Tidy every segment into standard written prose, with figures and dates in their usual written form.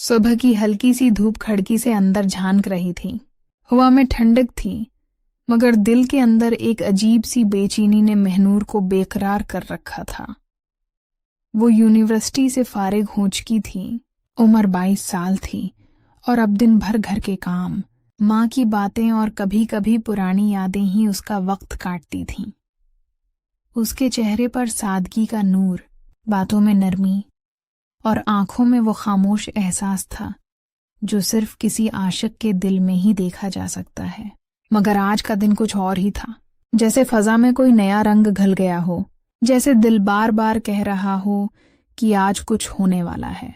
सुबह की हल्की सी धूप खिड़की से अंदर झांक रही थी। हवा में ठंडक थी, मगर दिल के अंदर एक अजीब सी बेचैनी ने महनूर को बेकरार कर रखा था। वो यूनिवर्सिटी से फारिग हो चुकी थी, उम्र 22 साल थी, और अब दिन भर घर के काम, माँ की बातें और कभी कभी पुरानी यादें ही उसका वक्त काटती थीं। उसके चेहरे पर सादगी का नूर, बातों में नरमी और आंखों में वो खामोश एहसास था जो सिर्फ किसी आशिक के दिल में ही देखा जा सकता है। मगर आज का दिन कुछ और ही था, जैसे फजा में कोई नया रंग घल गया हो, जैसे दिल बार बार कह रहा हो कि आज कुछ होने वाला है।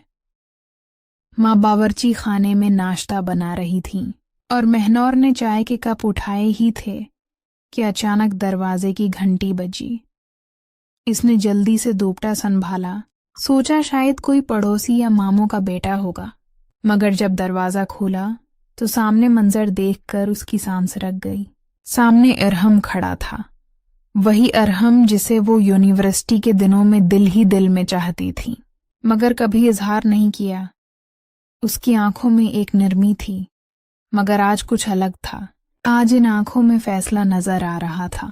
माँ बावर्ची खाने में नाश्ता बना रही थीं और महनूर ने चाय के कप उठाए ही थे कि अचानक दरवाजे की घंटी बजी। इसने जल्दी से दोपटा संभाला, सोचा शायद कोई पड़ोसी या मामों का बेटा होगा, मगर जब दरवाजा खोला तो सामने मंजर देखकर उसकी सांस रुक गई। सामने अरहम खड़ा था, वही अरहम जिसे वो यूनिवर्सिटी के दिनों में दिल ही दिल में चाहती थी, मगर कभी इजहार नहीं किया। उसकी आंखों में एक नरमी थी, मगर आज कुछ अलग था। आज इन आंखों में फैसला नजर आ रहा था।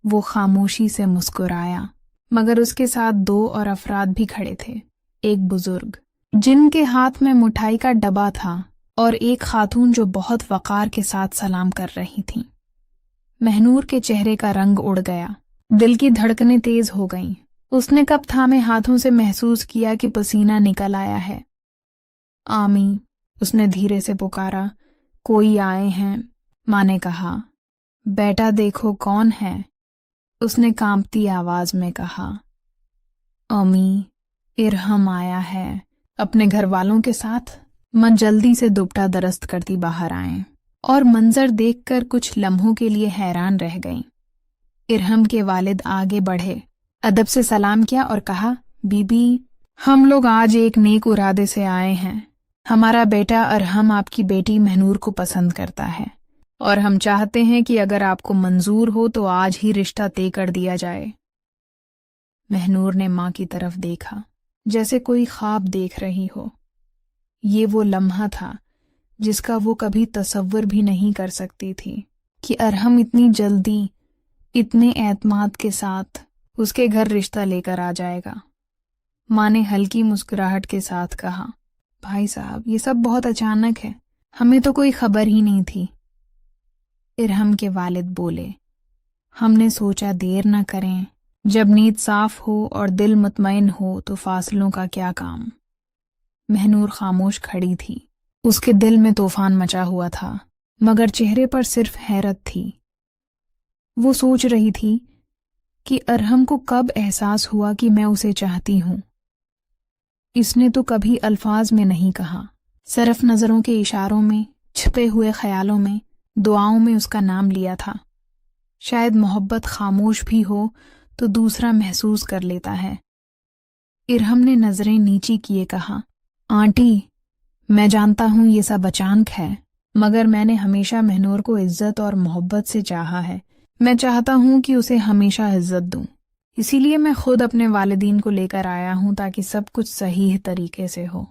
वो खामोशी से मुस्कुराया, मगर उसके साथ 2 और अफराद भी खड़े थे। एक बुजुर्ग जिनके हाथ में मिठाई का डब्बा था और एक खातून जो बहुत वकार के साथ सलाम कर रही थी। महनूर के चेहरे का रंग उड़ गया, दिल की धड़कनें तेज हो गईं। उसने कप थामे हाथों से महसूस किया कि पसीना निकल आया है। आमी, उसने धीरे से पुकारा। कोई आए हैं, माँ ने कहा। बेटा देखो कौन है, उसने कांपती आवाज में कहा। अमी, इरहम आया है अपने घर वालों के साथ। माँ जल्दी से दुपट्टा दरस्त करती बाहर आए और मंजर देखकर कुछ लम्हों के लिए हैरान रह गईं। इरहम के वालिद आगे बढ़े, अदब से सलाम किया और कहा, बीबी, हम लोग आज एक नेक इरादे से आए हैं। हमारा बेटा अरहम आपकी बेटी महनूर को पसंद करता है और हम चाहते हैं कि अगर आपको मंजूर हो तो आज ही रिश्ता तय कर दिया जाए। महनूर ने माँ की तरफ देखा, जैसे कोई ख्वाब देख रही हो। ये वो लम्हा था जिसका वो कभी तसव्वुर भी नहीं कर सकती थी कि अरहम इतनी जल्दी, इतने एतमाद के साथ उसके घर रिश्ता लेकर आ जाएगा। माँ ने हल्की मुस्कुराहट के साथ कहा, भाई साहब, ये सब बहुत अचानक है, हमें तो कोई खबर ही नहीं थी। इरहम के वालिद बोले, हमने सोचा देर न करें, जब नीयत साफ हो और दिल मुतमईन हो तो फासलों का क्या काम। महनूर खामोश खड़ी थी, उसके दिल में तूफान मचा हुआ था, मगर चेहरे पर सिर्फ हैरत थी। वो सोच रही थी कि अरहम को कब एहसास हुआ कि मैं उसे चाहती हूँ। इसने तो कभी अल्फाज में नहीं कहा, सिर्फ नजरों के इशारों में, छिपे हुए ख्यालों में, दुआओं में उसका नाम लिया था। शायद मोहब्बत खामोश भी हो तो दूसरा महसूस कर लेता है। इरहम ने नजरें नीची किए कहा, आंटी, मैं जानता हूं ये सब अचानक है, मगर मैंने हमेशा महनूर को इज्जत और मोहब्बत से चाहा है। मैं चाहता हूं कि उसे हमेशा इज्जत दूं, इसीलिए मैं खुद अपने वालिदीन को लेकर आया हूं ताकि सब कुछ सही तरीके से हो।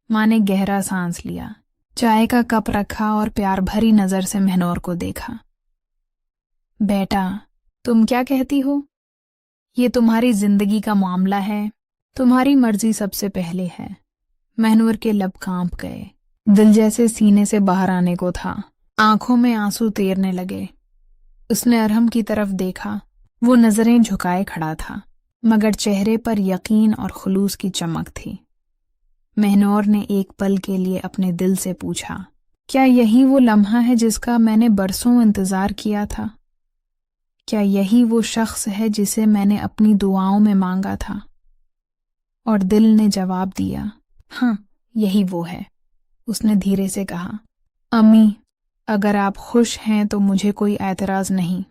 माँ ने गहरा सांस लिया, चाय का कप रखा और प्यार भरी नजर से महनूर को देखा। बेटा, तुम क्या कहती हो? ये तुम्हारी जिंदगी का मामला है, तुम्हारी मर्जी सबसे पहले है। महनूर के लब कांप गए, दिल जैसे सीने से बाहर आने को था, आंखों में आंसू तैरने लगे। उसने अरहम की तरफ देखा, वो नजरें झुकाए खड़ा था, मगर चेहरे पर यकीन और खुलूस की चमक थी। महनूर ने एक पल के लिए अपने दिल से पूछा, क्या यही वो लम्हा है जिसका मैंने बरसों इंतजार किया था? क्या यही वो शख्स है जिसे मैंने अपनी दुआओं में मांगा था? और दिल ने जवाब दिया, हाँ, यही वो है। उसने धीरे से कहा, अम्मी, अगर आप खुश हैं तो मुझे कोई एतराज नहीं।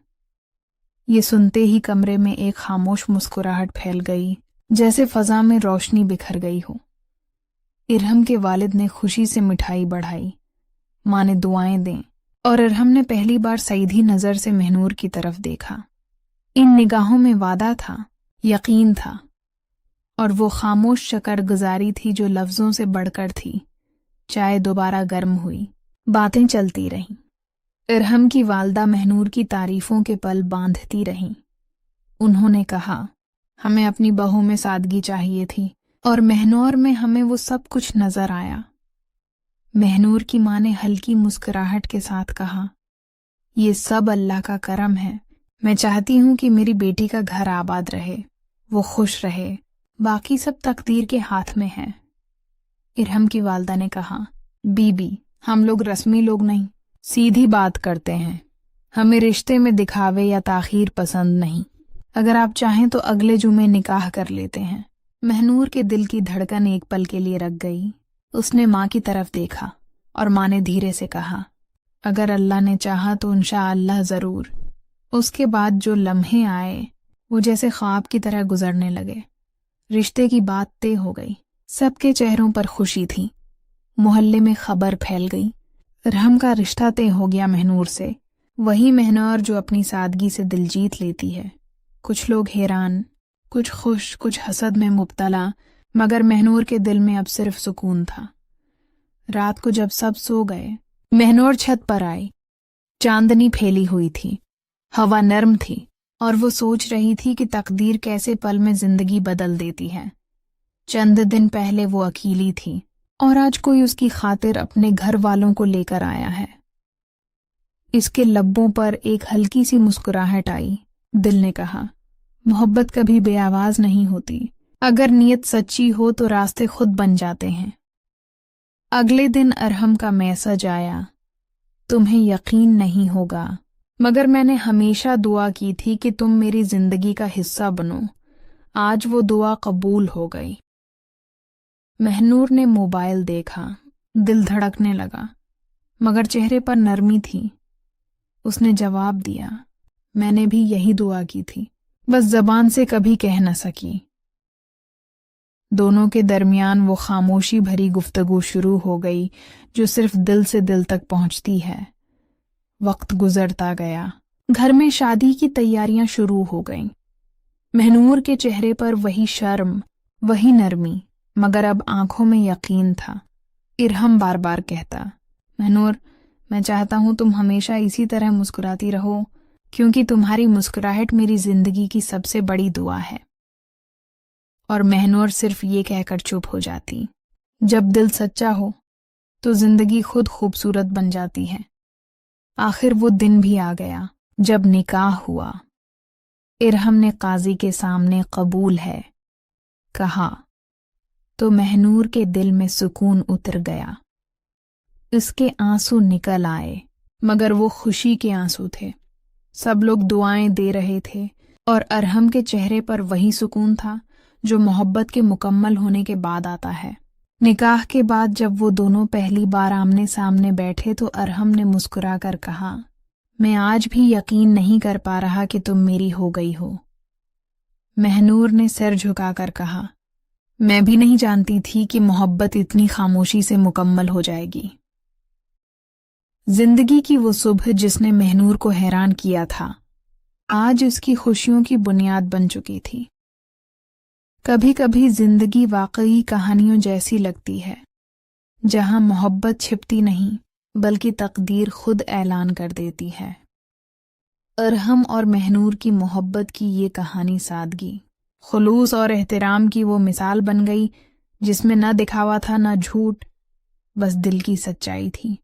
ये सुनते ही कमरे में एक खामोश मुस्कुराहट फैल गई, जैसे फजा में रोशनी बिखर गई हो। इरहम के वालिद ने खुशी से मिठाई बढ़ाई, माँ ने दुआएं दें, और इरहम ने पहली बार सीधी नजर से महनूर की तरफ देखा। इन निगाहों में वादा था, यकीन था, اور وہ خاموش شکر گزاری تھی جو لفظوں سے بڑھ کر تھی۔ چائے دوبارہ گرم ہوئی، باتیں چلتی رہیں۔ ارحم کی والدہ مہنور کی تعریفوں کے پل باندھتی رہیں۔ انہوں نے کہا، ہمیں اپنی بہو میں سادگی چاہیے تھی اور مہنور میں ہمیں وہ سب کچھ نظر آیا۔ مہنور کی ماں نے ہلکی مسکراہٹ کے ساتھ کہا، یہ سب اللہ کا کرم ہے۔ میں چاہتی ہوں کہ میری بیٹی کا گھر آباد رہے، وہ خوش رہے، باقی سب تقدیر کے ہاتھ میں ہے۔ ارحم کی والدہ نے کہا، بی بی، ہم لوگ رسمی لوگ نہیں، سیدھی بات کرتے ہیں۔ ہمیں رشتے میں دکھاوے یا تاخیر پسند نہیں۔ اگر آپ چاہیں تو اگلے جمعے نکاح کر لیتے ہیں۔ مہنور کے دل کی دھڑکن ایک پل کے لیے رک گئی۔ اس نے ماں کی طرف دیکھا اور ماں نے دھیرے سے کہا، اگر اللہ نے چاہا تو انشاءاللہ ضرور۔ اس کے بعد جو لمحے آئے وہ جیسے خواب کی طرح گزرنے لگے۔ رشتے کی بات طے ہو گئی، سب کے چہروں پر خوشی تھی۔ محلے میں خبر پھیل گئی، ارحم کا رشتہ طے ہو گیا مہنور سے۔ وہی مہنور جو اپنی سادگی سے دل جیت لیتی ہے۔ کچھ لوگ حیران، کچھ خوش، کچھ حسد میں مبتلا، مگر مہنور کے دل میں اب صرف سکون تھا۔ رات کو جب سب سو گئے، مہنور چھت پر آئی۔ چاندنی پھیلی ہوئی تھی، ہوا نرم تھی، اور وہ سوچ رہی تھی کہ تقدیر کیسے پل میں زندگی بدل دیتی ہے۔ چند دن پہلے وہ اکیلی تھی اور آج کوئی اس کی خاطر اپنے گھر والوں کو لے کر آیا ہے۔ اس کے لبوں پر ایک ہلکی سی مسکراہٹ آئی۔ دل نے کہا، محبت کبھی بے آواز نہیں ہوتی، اگر نیت سچی ہو تو راستے خود بن جاتے ہیں۔ اگلے دن ارحم کا میسج آیا، تمہیں یقین نہیں ہوگا مگر میں نے ہمیشہ دعا کی تھی کہ تم میری زندگی کا حصہ بنو، آج وہ دعا قبول ہو گئی۔ مہنور نے موبائل دیکھا، دل دھڑکنے لگا، مگر چہرے پر نرمی تھی۔ اس نے جواب دیا، میں نے بھی یہی دعا کی تھی، بس زبان سے کبھی کہہ نہ سکی۔ دونوں کے درمیان وہ خاموشی بھری گفتگو شروع ہو گئی جو صرف دل سے دل تک پہنچتی ہے۔ وقت گزرتا گیا، گھر میں شادی کی تیاریاں شروع ہو گئیں۔ مہنور کے چہرے پر وہی شرم، وہی نرمی، مگر اب آنکھوں میں یقین تھا۔ ارحم بار بار کہتا، مہنور، میں چاہتا ہوں تم ہمیشہ اسی طرح مسکراتی رہو، کیونکہ تمہاری مسکراہٹ میری زندگی کی سب سے بڑی دعا ہے۔ اور مہنور صرف یہ کہہ کر چپ ہو جاتی، جب دل سچا ہو تو زندگی خود خوبصورت بن جاتی ہے۔ آخر وہ دن بھی آ گیا جب نکاح ہوا۔ ارحم نے قاضی کے سامنے قبول ہے کہا تو مہنور کے دل میں سکون اتر گیا۔ اس کے آنسو نکل آئے، مگر وہ خوشی کے آنسو تھے۔ سب لوگ دعائیں دے رہے تھے اور ارحم کے چہرے پر وہی سکون تھا جو محبت کے مکمل ہونے کے بعد آتا ہے۔ نکاح کے بعد جب وہ دونوں پہلی بار آمنے سامنے بیٹھے تو ارحم نے مسکرا کر کہا، میں آج بھی یقین نہیں کر پا رہا کہ تم میری ہو گئی ہو۔ مہنور نے سر جھکا کر کہا، میں بھی نہیں جانتی تھی کہ محبت اتنی خاموشی سے مکمل ہو جائے گی۔ زندگی کی وہ صبح جس نے مہنور کو حیران کیا تھا، آج اس کی خوشیوں کی بنیاد بن چکی تھی۔ کبھی کبھی زندگی واقعی کہانیوں جیسی لگتی ہے، جہاں محبت چھپتی نہیں بلکہ تقدیر خود اعلان کر دیتی ہے۔ ارحم اور مہنور کی محبت کی یہ کہانی سادگی، خلوص اور احترام کی وہ مثال بن گئی جس میں نہ دکھاوا تھا نہ جھوٹ، بس دل کی سچائی تھی۔